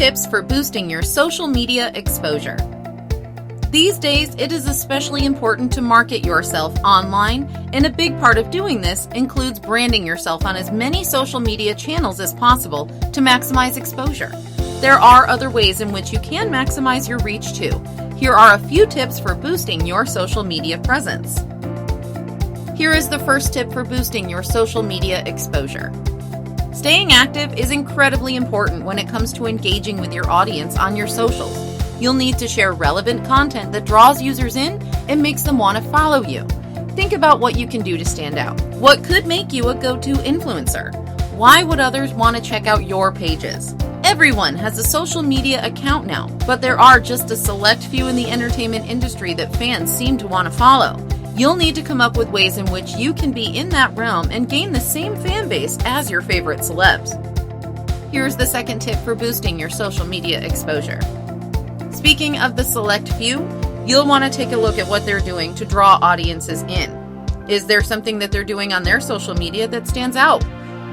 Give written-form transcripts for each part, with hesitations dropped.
tips for boosting your social media exposure. These days, it is especially important to market yourself online, and a big part of doing this includes branding yourself on as many social media channels as possible to maximize exposure. There are other ways in which you can maximize your reach too. Here are a few tips for boosting your social media presence. Here is the first tip for boosting your social media exposure. Staying active is incredibly important when it comes to engaging with your audience on your socials. You'll need to share relevant content that draws users in and makes them want to follow you. Think about what you can do to stand out. What could make you a go-to influencer? Why would others want to check out your pages? Everyone has a social media account now, but there are just a select few in the entertainment industry that fans seem to want to follow. You'll need to come up with ways in which you can be in that realm and gain the same fan base as your favorite celebs. Here's the second tip for boosting your social media exposure. Speaking of the select few, you'll want to take a look at what they're doing to draw audiences in. Is there something that they're doing on their social media that stands out?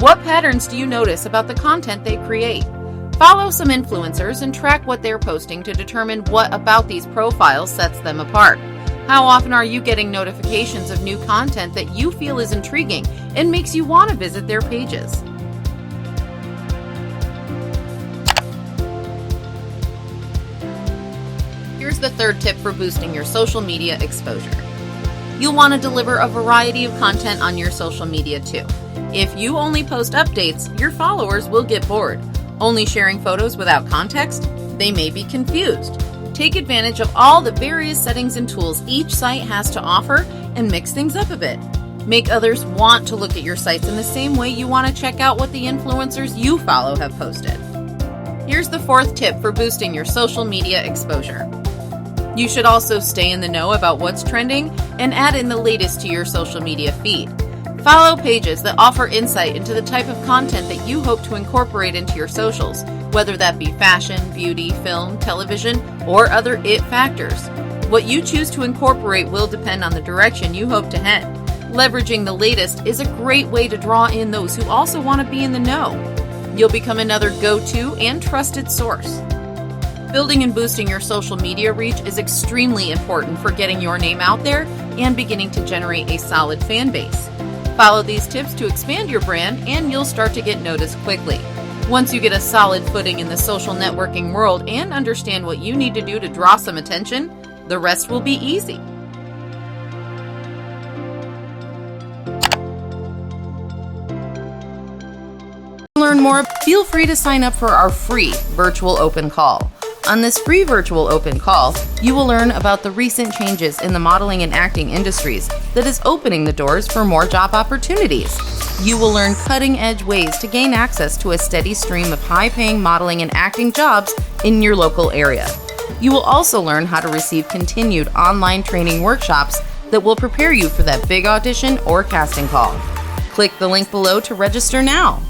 What patterns do you notice about the content they create? Follow some influencers and track what they're posting to determine what about these profiles sets them apart. How often are you getting notifications of new content that you feel is intriguing and makes you want to visit their pages? Here's the third tip for boosting your social media exposure. You'll want to deliver a variety of content on your social media too. If you only post updates, your followers will get bored. Only sharing photos without context? They may be confused. Take advantage of all the various settings and tools each site has to offer and mix things up a bit. Make others want to look at your sites in the same way you want to check out what the influencers you follow have posted. Here's the fourth tip for boosting your social media exposure. You should also stay in the know about what's trending and add in the latest to your social media feed. Follow pages that offer insight into the type of content that you hope to incorporate into your socials, whether that be fashion, beauty, film, television, or other it factors. What you choose to incorporate will depend on the direction you hope to head. Leveraging the latest is a great way to draw in those who also want to be in the know. You'll become another go-to and trusted source. Building and boosting your social media reach is extremely important for getting your name out there and beginning to generate a solid fan base. Follow these tips to expand your brand and you'll start to get noticed quickly. Once you get a solid footing in the social networking world and understand what you need to do to draw some attention, the rest will be easy. To learn more, feel free to sign up for our free virtual open call. On this free virtual open call, you will learn about the recent changes in the modeling and acting industries that is opening the doors for more job opportunities. You will learn cutting-edge ways to gain access to a steady stream of high-paying modeling and acting jobs in your local area. You will also learn how to receive continued online training workshops that will prepare you for that big audition or casting call. Click the link below to register now.